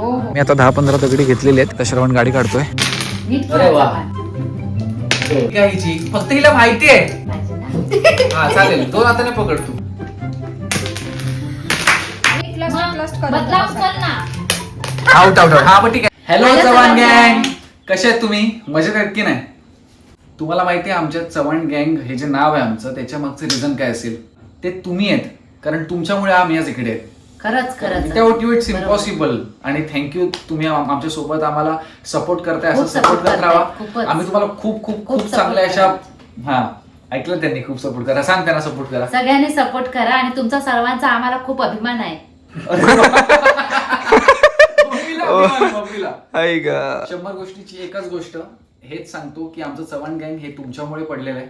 मी आता 10-15 दगडी घेतलेले आहेत. तर श्रवण गाडी काढतोय. अरे वा. घ्यायची फक्त हिला माहिती आहे. हा चालेल, दोन हाताने पकड तू. Out out out. हा मग ठीक आहे. हॅलो चव्हाण गँग, कसे आहेत तुम्ही? मजेत आहेत की नाही? तुम्हाला माहिती आहे आमच्या चव्हाण गँग हे जे नाव आहे आमचं, त्याच्या मागचं रिझन काय असेल ते तुम्ही आहेत. कारण तुमच्यामुळे आम्ही आज इकडे आहेत. खरंच खरंच विदाउट यू इट्स इम्पॉसिबल. आणि थँक्यू, तुम्ही आमच्या सोबत आम्हाला सपोर्ट करताय. असं सपोर्ट करत राहा. आम्ही तुम्हाला खूप खूप खूप चांगल्या अशा, हा ऐकलं त्यांनी, खूप सपोर्ट करा. सांग त्यांना सपोर्ट करा. सगळ्यांनी सपोर्ट करा आणि तुमचा सर्वांचा आम्हाला खूप अभिमान आहे. मम्मीला 100 गोष्टीची एकच गोष्ट हेच सांगतो की आमचं चव्हाण गँग हे तुमच्यामुळे पडलेलं आहे.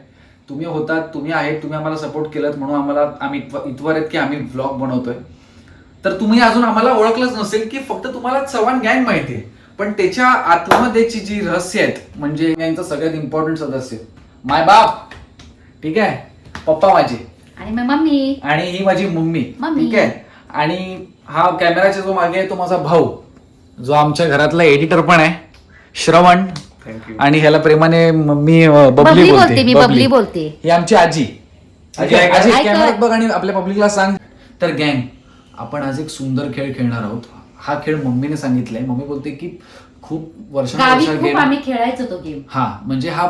तुम्ही होतात, तुम्ही आहेत, तुम्ही आम्हाला सपोर्ट केलं म्हणून आम्ही इथवर आहेत की आम्ही व्लॉग बनवतोय. तर तुम्ही अजून आम्हाला ओळखलंच नसेल की फक्त तुम्हाला चव्हाण गँग माहिती आहे, पण त्याच्या आतमध्येची जी रहस्य आहेत, म्हणजे गँगचं सगळ्यात इम्पॉर्टंट सदस्य माय बाप, ठीक आहे, पप्पा माझे, आणि मम्मी, आणि ही माझी मम्मी, ठीक आहे, आणि हा कॅमेराच्या जो मागे आहे तो माझा भाऊ, जो आमच्या घरातला एडिटर पण आहे, श्रवण. आणि ह्याला प्रेमाने मम्मी बबली बोलते. मी बबली बोलते. ही आमची आजी. कॅमेरात बघ आणि आपल्या पब्लिकला सांग. तर गँग, आपण आज एक सुंदर खेळ खेळणार आहोत. हा खेळ मम्मीने सांगितलाय. मम्मी बोलते की खूप वर्षांपासून गेम आम्ही खेळायचो तो गेम. हा म्हणजे हा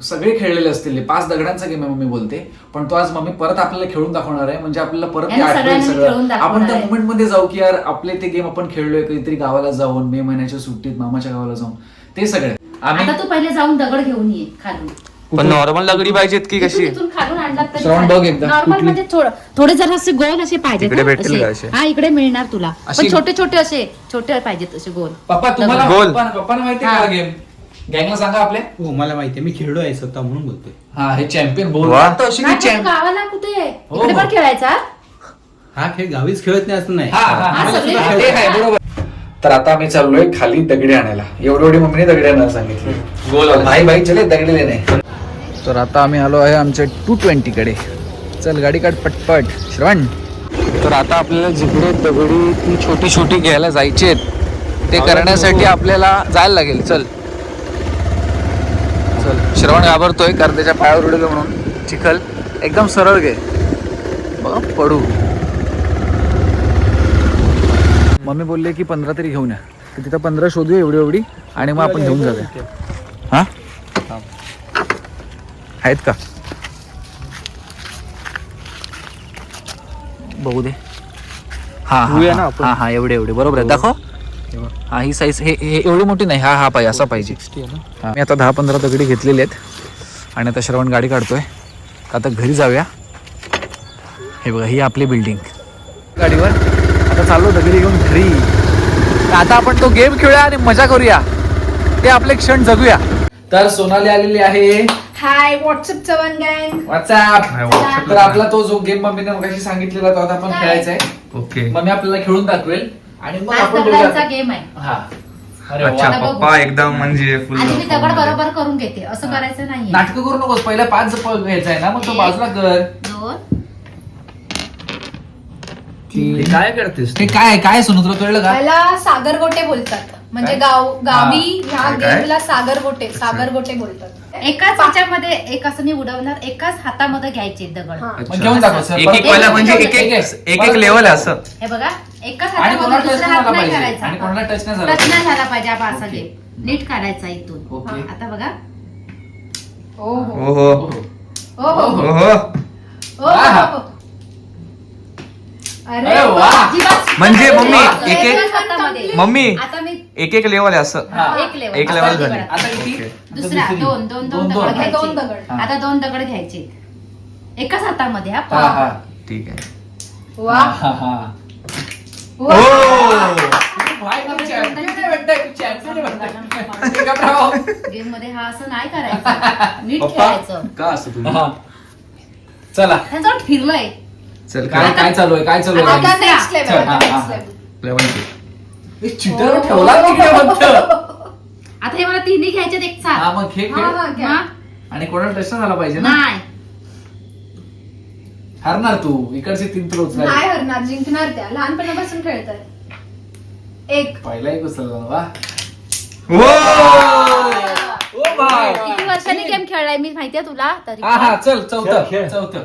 सगळे खेळलेले असतील. 5 दगडांचा गेम आहे मम्मी बोलते, पण तो आज मम्मी परत आपल्याला खेळून दाखवणार आहे. म्हणजे आपल्याला परत ते आठवेल सगळं. आपण त्या मोमेंट मध्ये जाऊ की यार आपले ते गेम आपण खेळलोय कधीतरी गावाला जाऊन, मे महिन्याच्या सुट्टीत मामाच्या गावाला जाऊन, ते सगळे. आता तू पहिले जाऊन दगड घेऊन ये खालून. पण नॉर्मल दगडी पाहिजेत की कशी? खालून आणलात श्रवण बघ एकदा. नॉर्मल म्हणजे थोडे जरा असे गोल असे पाहिजेत. इकडे भेटतील का असे? हा इकडे मिळणार तुला, पण छोटे छोटे असे छोटे पाहिजेत असे गोल. पप्पा तुम्हाला गोल. पप्पांना माहिती आहे का गेम? गँगला सांगा आपल्या. हो मला माहितीये, मी खेळलो आहे स्वतः म्हणून बोलतोय. हा हे चॅम्पियन बोल. वा. नाही, पण गावाला कुठे हो, इकडे पण खेळायचा. हा खेळ गावीच खेळत नाही असं नाही. ते आहे बरोबर. तर आता आम्ही चाललोय खाली दगडी आणायला. एवढी मम्मीने दगडी आणायला सांगितले. गोल भाई चले दगडी लेणे. तर आता आम्ही आलो आहे आमच्या 220 कडे. चल गाडी काढ पटपट श्रवण. तर आता आपल्याला जिकडे दगडी ती छोटी छोटी घ्यायला जायचे आहेत ते करण्यासाठी आपल्याला जायला लागेल. चल चल. श्रवण घाबरतोय कारण त्याच्या पायावर उडलं म्हणून. चिखल एकदम सरळ घे बघ, पडू. मम्मी बोलले की 15 तरी घेऊन या. तर तिथं 15 शोधूया एवढी आणि मग आपण घेऊन जाऊया. हा आहेत का बघू दे. हा हा हा एवढे बरोबर आहे. दाखव. हा ही साईज हे एवढी मोठी नाही. हा पाहिजे असा पाहिजे. मी आता 10-15 दगडी घेतलेले आहेत आणि आता श्रवण गाडी काढतोय. आता घरी जाऊया. हे बघा ही आपली बिल्डिंग. गाडीवर आता चाललो दगडी घेऊन घरी. आता आपण तो गेम खेळूया आणि मजा करूया. ते आपले क्षण जगूया. तर सोनाली आलेली आहे. हाय व्हॉट्सअप चव्हाण गँग. व्हॉट्सअप. तर आपला तो जो गेम मम्मीने मगाशी सांगितलेला तो आता आपण खेळायचा आहे. ओके. मम्मी आपल्याला खेळून दाखवेल आणि मग आपण दगडांचा गेम आहे. हा. अच्छा पप्पा एकदम म्हणजे फुल आणि मी दगड बरोबर करून घेते. असं करायचं नाही. नाटक करू नकोस. पहिला 5 घ्यायचा आहे ना, मग तो बाजूला कर. 2 काय करतेस? ते काय सुनूत्र कळलं का? याला सागरगोटे बोलतात. म्हणजे गावी ह्या गेमला सागरगोटे बोलतात. एकाच ह्याच्यामध्ये एक असं मी उडवणार. एकाच हातामध्ये घ्यायचे दगड. मग घेऊन दाखव सर. एक वाला म्हणजे एक लेवल आहे असं. हे बघा एकाच आणि कोणाला हातामध्ये टच दुसरा नाही हात झाला नाही पाहिजे. करायचा. आणि कोणाला टच नाही झाला टच पाहिजे. नाही झाला पाहिजे. आपण असा गेम नीट काढायचा इथून. ओके. आता बघा. ओहो ओहो. अरे वा. म्हणजे मम्मी एकाच हातामध्ये. मम्मी आता मी एक लेवल आहे असं. एक level झाली. आता किती? दुसरा दोन दगड घ्यायचे. 2 दगड. आता 2 दगड घ्यायचे एकाच हातामध्ये. हा. ठीक आहे. वा हा. गेम मध्ये हा असं नाही करायचं. नीट खेळायचं. का असं तुम्ही? चला त्यांच्यावर फिरलंय. चल काय चालू आहे आता नेक्स्ट चल, लेवल. हा, हा. लेवल चिटर ठेवला तिकडे फक्त. आता हे मला तिन्ही घ्यायचे एक साथ. हा मग हे खेळ. हा? आणि कोणाला टच नाही झाला पाहिजे ना. नाही हरणार तू. इकडचे 3 थ्रो उचलायचे. नाही हरणार, जिंकणार त्या. लहानपणापासून खेळतात. एक. पहिला एक उचलला वा. ओ भाई. किती वर्षांनी गेम खेळलाय मी माहितीये तुला तरी हा हा चल चौथं खेळ. चौथं.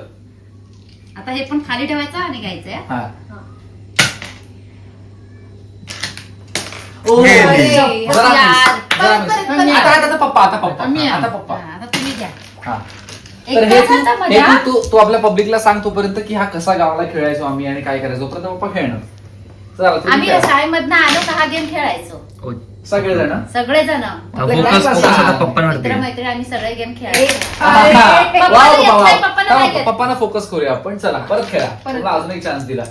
आता हे पण खाली ठेवायचं आणि घ्यायचंय हा. गेली. अरे, जरा यार. miss, जरा miss. परत. आता पप्पा आता पप्पा मी आता पप्पा. आता तुम्ही घ्या हा. तर एकदाच आता हे मजा. तू आपल्या पब्लिकला सांग तोपर्यंत की हा कसा गावाला खेळायचो आम्ही आणि काय करायचो तोपर्यंत पप्पा खेळणार. चला तुम्ही आम्ही खेळा. शाळेमधनं आलो का हा गेम खेळायचो सगळेजण सगळेजण फोकस आता पप्पांवरती. मित्र मैत्रिणी आम्ही सगळे गेम खेळायचो अरे. पप्पाला येत नाही, पप्पाला नाही येत. पप्पांना फोकस करूया आपण. चला परत खेळा. परत. तुला अजून एक चान्स दिला.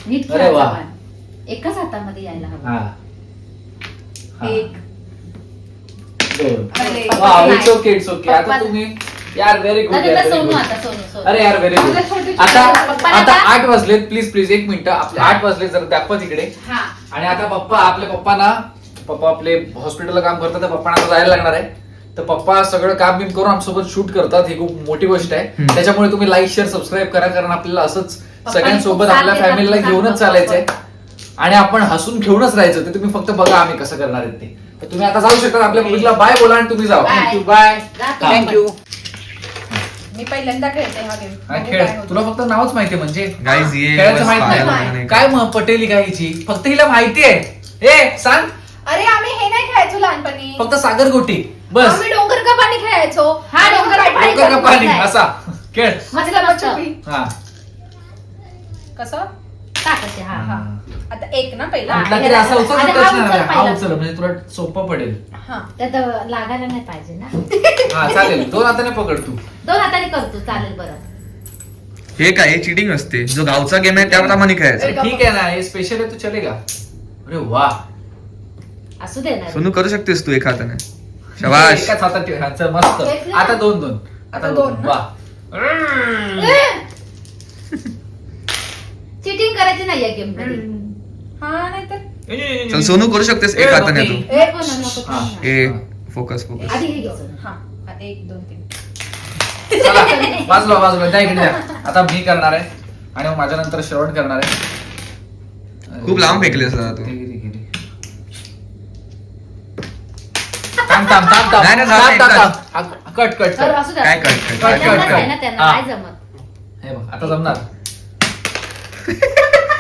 नीट अरे खेळायचं वा. पण. एकच हातामध्ये यायला हवं हा. हा. एक. दोन. अरे. वा, it's okay, it's okay. आता पप्पा- तुम्ही यार व्हेरी गुड. आता सोनू आता सोनू अरे यार व्हेरी गुड. माझं छोटे- आता पप्पाला आता आता- 8 वाजलेत. प्लीज एक मिनिट. आपले 8 वाजले जर दाखवा तिकडे. हा आणि आता पप्पा आपले हॉस्पिटलला काम करतात तर पप्पांना आता जायला लागणार आहे. तर पप्पा सगळं काम बिम करून आमच्यासोबत शूट करतात. ही खूप मोठी गोष्ट आहे. हम्म. त्याच्यामुळे तुम्ही लाईक शेअर सबस्क्राईब करा कारण आपल्याला असंच सगळ्यांसोबत खूप साथ आपल्या देतात, फॅमिलीला खूप घेऊनच साथ चालायचंय आणि आपण हसून खेळूनच राहायचं. ते तुम्ही फक्त बघा आम्ही कसं करणार आहेत ते. तर तुम्ही आता जाऊ शकता. आपल्या मुलीला बाय बोला आणि तुम्ही जावा. Bye. Thank you bye. जातो थँक्यू. मी पहिल्यांदा खेळते हा गेम. खेळ. तुला फक्त नावच माहितीये म्हणजे Guys, ये खेळायचं बस माहित पाहायला नाही नाही. काय मग पटेली काय हिची फक्त हिला माहिती आहे. ए सांग अरे आम्ही हे नाही खेळायचो लहानपणी. फक्त सागर गोटी बस. आम्ही डोंगर का पाणी खेळायचो. हा, डोंगर का पाणी. डोकर का पाणी असा खेळ. मस्त लपा मस्त छुपी. हा कसं टाकायचे हा हा. आता एक ना पहिला. हा. म्हटलं तरी असा उचल आणि प्रश्न हा नाही. उचल हा पहिला. उचल म्हणजे तुला सोपं पडेल. हा. त्यात लागायला नाही पाहिजे ना हा चालेल. 2 हाताने पकड तू. 2 हाताने करतो चालेल बरं. हे काय हे चिटिंग असते. जो गावचा गेम आहे त्याप्रमाणे खेळायचं. ठीक आहे ना हे स्पेशल आहे तू चलेगा. अरे वा असू दे ना सोनू करू शकतेस तू एका हाताने. शाबाश. एकाच हातात ठेव. हा, चल, मस्त. घेतलं? आता 2 आता दोन. वा चिटिंग करायची नाही या गेम मध्ये हा नाही तर चल सोनू करू शकतेस एक हाताने तू. नको ना, नको हा. ना. ए फोकस फोकस. आधी हे घ्यायचं हा. हा, 1 2 3. चला, बाजूला द्या इकडे द्या. आता मी करणार आहे आणि मग माझ्या नंतर श्रवण करणार आहे. खूप लांब फेकलेस दादा तू. थांब. नाही, नाही, झालं, कट तर असू द्या. काय कट त्यांनाच आहे ना कट. त्यांना हा. काय जमत. हे बघ आता जमणार.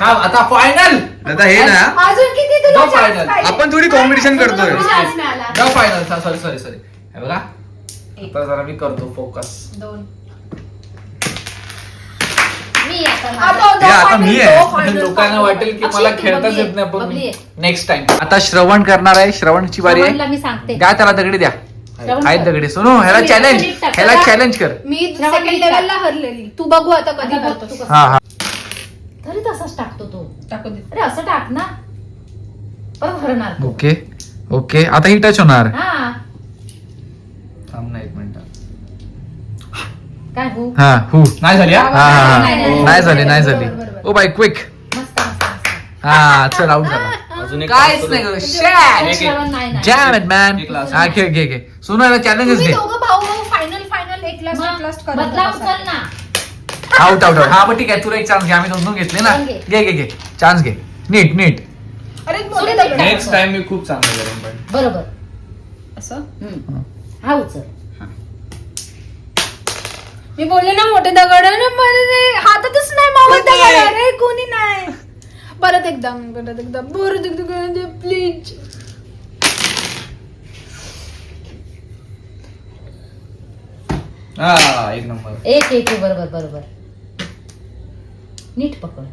थांब आता फायनल. दादा हे ना अजून किती तुला जाऊ chance final. पाहिजे? आपण थोडी कॉम्पिटिशन करतोय. chance मिळाला. जाऊ फायनल. सॉरी हे बघा आता जरा मी करतो फोकस. 2. मी आता आता माझं- हे आता मी आहे. final. लोकांना वाटेल की अक्षय, मला तू खेळताच बबली येत नाही आहे, पण बबली आहे. Next time. आता श्रवण करणार आहे. श्रवणची बारी श्रवणला आहे. मी सांगते द्या त्याला दगडी द्या. श्रवण आहेत कर. दगडी. सोनू ह्याला तुम्ही चॅलेंज नीट टाका. ह्याला चॅलेंज कर. मी श्रावण सेकंड नीट टाक. लेवलला हरलेली. तू बघू आता कधी आता करतो तू तू कसं- हा तरी तसाच टाकतो तो. टाकू दे. अरे असं टाक ना परत हरणार तो. ओके आता ही टच होणार. हा थांब ना 1 मिनिट. काय हो हा नाही झाली हा? नाही, नाही झाली बरोबर. ओ बाय क्विक. मस्त मस्त हा चल आउट झाला. अजून एक काहीच नाही गं. Shit. श्रवण नाही नाही. Damn it, man. एक last. हा घे सोनू याला चॅलेंजच तुम्ही घे. दोघं भाऊ फायनल एक लास्ट मग करत बदला बसा. उचल ना. आउट हा मग ठीक आहे. तुला एक चान्स घे. आम्ही 2 घेतले ना. घे. घे चान्स घे. नीट अरे मोठे सोडून दगड. दे. नेक्स्ट टाइम मी खूप चांगलं करेन पण. बरोबर असं हम्म. हा उचल मी बोलले ना मोठे दगड आहे ना मला हातातच नाही मावत दगड. अरे कोणी नाही. परत एकदा प्लीज. हा एक नंबर. एक बरोबर नीट पकड.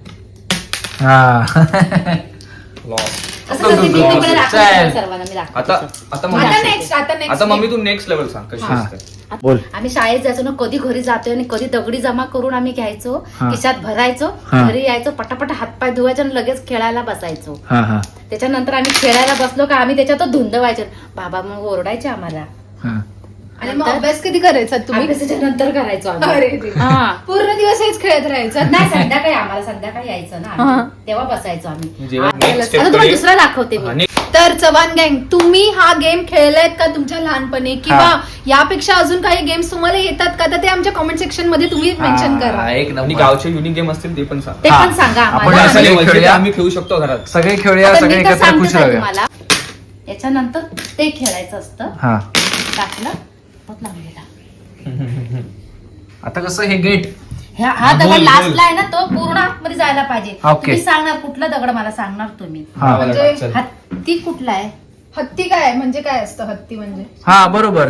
लॉस. असं करते मी तिकडे दाखवते सर्वांना मी आता दाखवते. आता आता मम्मी नेक्स्ट आता मम्मी तू नेक्स्ट लेवल सांग कशी हा. असते. बोल. आम्ही शाळेत जायचो ना कधी घरी जातोय आणि कधी दगडी जमा करून आम्ही घ्यायचो हा. खिशात भरायचो हा. घरी यायचो पटापट हातपाय धुवायचो आणि लगेच खेळायला बसायचो. हा त्याच्यानंतर आम्ही खेळायला बसलो का आम्ही त्याच्यात धुंद व्हायचो. बाबा मग ओरडायचे आम्हाला. आणि मग अभ्यास कधी करायचा तुम्ही? अभ्यासाच्या नंतर करायचो अरे आम्ही. देवा. हा. पूर्ण दिवस हेच खेळत राहायचं. नाही संध्याकाळी आम्हाला संध्याकाळी यायचं ना आम्ही. हा. तेव्हा बसायचो आम्ही. जेव्हा आता next step तुम्हाला कधी- दुसरा दाखवते हा, मी. तर तर चव्हाण गँग, तुम्ही हा गेम खेळलायत का तुमच्या लहानपणी किंवा यापेक्षा अजून काही गेम्स तुम्हाला येतात का, तर ते आमच्या कमेंट सेक्शन मध्ये तुम्ही मेन्शन करा. हा, एक आणि नंबर. गावचे युनिक गेम असतील ते पण सांग. ते हा. पण सांगा आपण आम्हाला. असं सगळे खेळूया. खेळूया, आम्ही खेळू शकतो घरात. सगळे खेळूया, आता सगळे मी तर एकत्र खुश सांगतेच आहे राहूया. तुम्हाला. याच्यानंतर ते खेळायचं असतं. हा टाकलं पत लावलेला. आता कसं हे गेट हा दगड गोल, लास्टला गोल. आहे ना, तो पूर्ण आतमध्ये जायला पाहिजे. ओके. तुम्ही सांगणार कुठला दगड, मला सांगणार तुम्ही. हा म्हणजे चल. हत्ती कुठला आहे? हत्ती काय म्हणजे काय असतं हत्ती म्हणजे? हा बरोबर.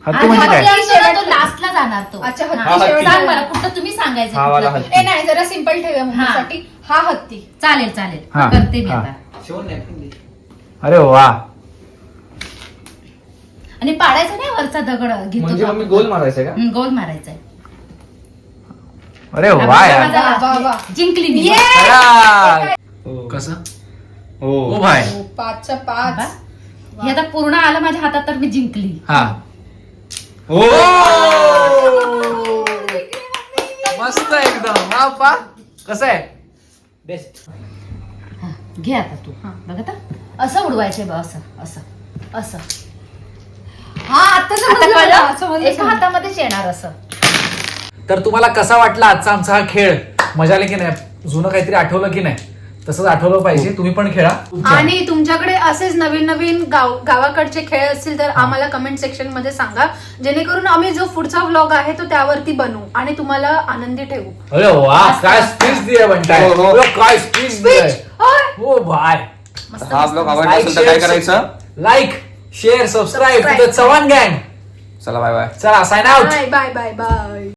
हत्ती आणि म्हणजे हत्ती काय? असतो ना, तो लास्टला जाणार तो. अच्छा, हत्ती हा, शेवटी. सांग मला कुठलं तुम्ही सांगायचं हा वाला कुठलं ते. हत्ती. नाही जरा सिंपल ठेवूया मुलीसाठी. हा हत्ती. चालेल चालेल, हा, करते मी हा. आता. अरे वा, आणि पाडायचं नाही वरचा दगड घेतो म्हणजे तो मम्मी आपण. गोल मारायचंय का? गोल मारायचा आहे. अरे वा यार. वा, वा. जिंकली मी. अरे, हो. कसं हो ओ भाई. 5च्या 5. बा. हे आता पूर्ण आलं माझ्या हातात तर मी जिंकली. हा हो. मस्त एकदम. हा पा कसं आहे? बेस्ट. हा, घे आता तू. बघ आता असं उडवायचंय बा, असं असं असं. हा आता आता समजलं मला, कळलं? समजलं, एका समजलं. हातामध्येच येणार असं. तर तुम्हाला कसा वाटला आजचा आमचा हा खेळ? मजा आली की नाही? जुनं काहीतरी आठवलं की नाही? तसंच आठवलं पाहिजे. तुम्ही पण खेळा. आणि तुमच्याकडे असेच नवीन नवीन गावाकडचे खेळ असतील तर आम्हाला कमेंट सेक्शन मध्ये सांगा, जेणेकरून आम्ही जो पुढचा व्लॉग आहे तो त्यावरती बनवू आणि तुम्हाला आनंदी ठेवू. अरे वा, काय स्पीच दिली म्हणताय. हो, हो. अरे, काय स्पीच दिली. होय. हो भाई. मस्त हा मस्त. ब्लॉग आवडला असेल तर काय करायचं? Like share subscribe to the Chavan गँग. चला बाय बाय. चला sign out. Bye bye bye bye.